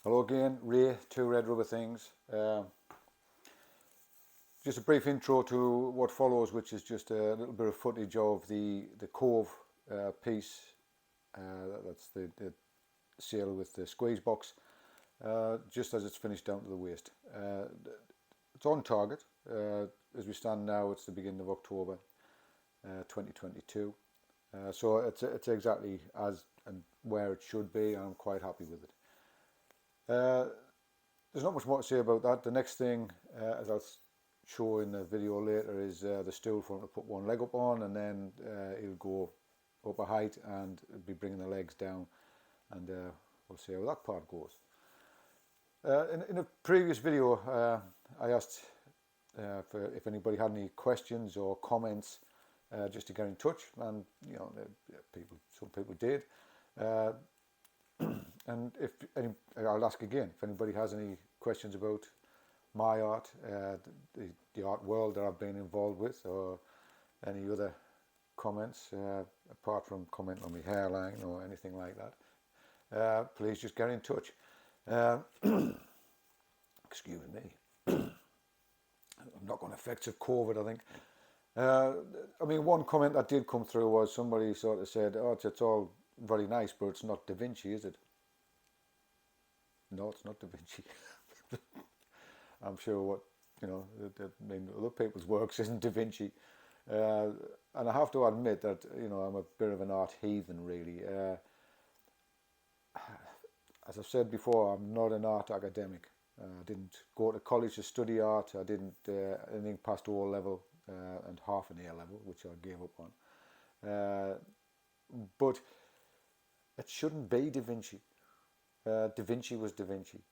Hello again, Ray, Two Red Rubber Things. Just a brief intro to what follows, which is just a little bit of footage of the Cobh piece. That's the sail with the squeeze box, just as it's finished down to the waist. It's on target. As we stand now, it's the beginning of October 2022. So it's exactly as and where it should be, and I'm quite happy with it. There's not much more to say about that. The next thing, as I'll show in the video later, is the stool for him to put one leg up on, and then he'll go up a height and be bringing the legs down, and we'll see how that part goes. In a previous video, I asked if anybody had any questions or comments, just to get in touch, and some people did. And I'll ask again, if anybody has any questions about my art, the art world that I've been involved with, or any other comments, apart from commenting on my hairline or anything like that, please just get in touch. Excuse me. I'm not going to effects of COVID, I think. I mean, one comment that did come through was somebody sort of said, "Oh, it's all very nice, but it's not Da Vinci, is it?" No, it's not Da Vinci. I'm sure what, I mean, other people's works isn't Da Vinci. And I have to admit that, I'm a bit of an art heathen, really. As I've said before, I'm not an art academic. I didn't go to college to study art. I didn't anything past O level and half an A level, which I gave up on. But it shouldn't be Da Vinci. Da Vinci was Da Vinci,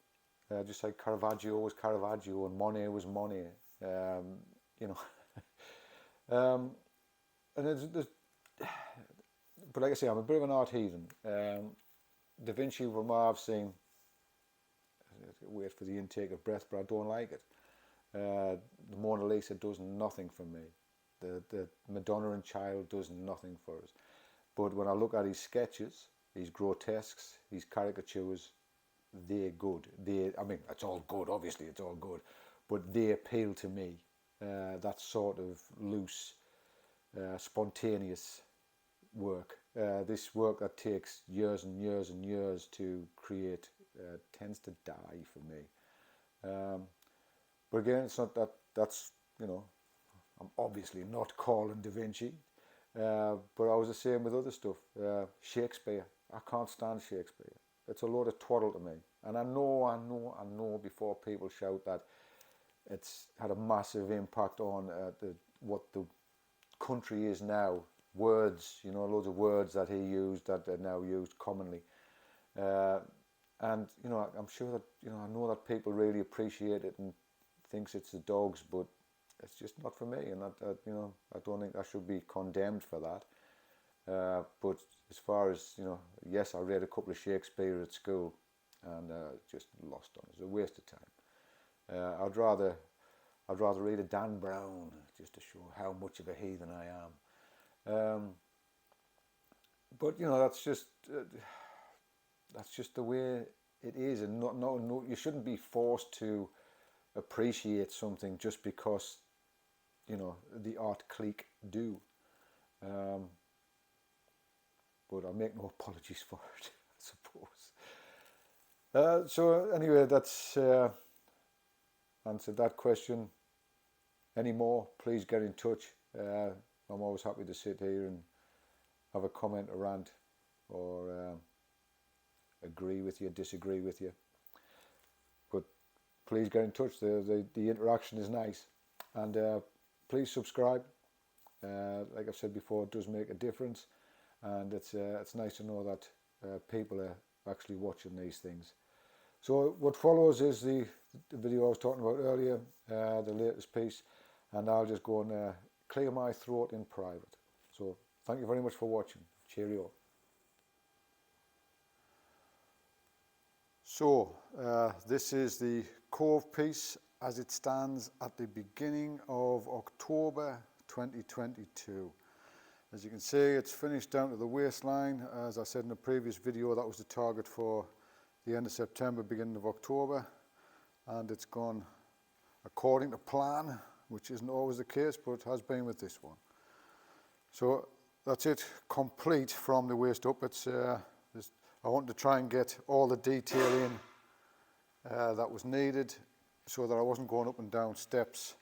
just like Caravaggio was Caravaggio and Monet was Monet. And but like I say, I'm a bit of an art heathen. Da Vinci, from what I've seen, wait for the intake of breath, but I don't like it. The Mona Lisa does nothing for me. The Madonna and Child does nothing for us. But when I look at his sketches, his grotesques, his caricatures, they're good. I mean, it's all good, obviously, it's all good, but they appeal to me. That sort of loose, spontaneous work. This work that takes years and years and years to create tends to die for me. But again, it's not that's, I'm obviously not calling Da Vinci, but I was the same with other stuff. Shakespeare, I can't stand Shakespeare. It's a load of twaddle to me. And I know before people shout that it's had a massive impact on what the country is now. Words, loads of words that he used that are now used commonly. And, I'm sure that, I know that people really appreciate it and thinks it's the dogs, but it's just not for me. And, I don't think I should be condemned for that. But as far as, yes, I read a couple of Shakespeare at school and just lost on it. It's a waste of time. I'd rather read a Dan Brown just to show how much of a heathen I am. But that's just the way it is, and no, you shouldn't be forced to appreciate something just because the art clique do. But I make no apologies for it, I suppose. So anyway, that's answered that question. Any more, please get in touch. I'm always happy to sit here and have a comment, a rant, or agree with you, disagree with you. But please get in touch. The interaction is nice. And please subscribe. Like I've said before, it does make a difference. And it's nice to know that people are actually watching these things. So what follows is the video I was talking about earlier, the latest piece, and I'll just go and clear my throat in private. So thank you very much for watching. Cheerio. So this is the Cobh piece as it stands at the beginning of October 2022. As you can see, it's finished down to the waistline. As I said in the previous video, that was the target for the end of September, beginning of October, and it's gone according to plan, which isn't always the case, but it has been with this one. So that's it, complete from the waist up. I wanted to try and get all the detail in that was needed, so that I wasn't going up and down steps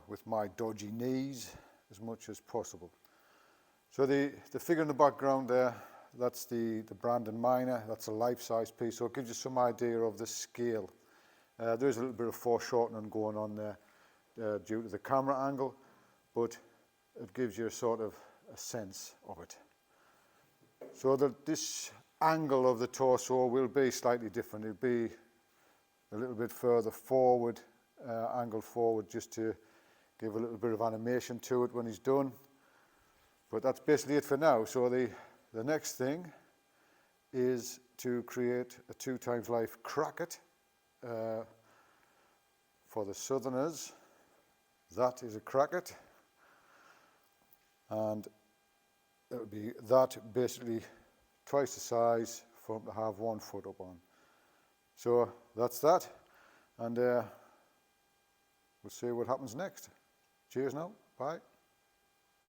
with my dodgy knees as much as possible. So the figure in the background there, that's the Brandon Miner. That's a life-size piece, so it gives you some idea of the scale. There's a little bit of foreshortening going on there due to the camera angle, but it gives you a sort of a sense of it. So that this angle of the torso will be slightly different. It'll be a little bit further forward, angled forward, just to give a little bit of animation to it when he's done. But that's basically it for now. So the next thing is to create a 2x life cracket for the southerners. That is a cracket, and it would be that basically twice the size for him to have 1 foot up on. So that's that, and we'll see what happens next. Cheers now, bye.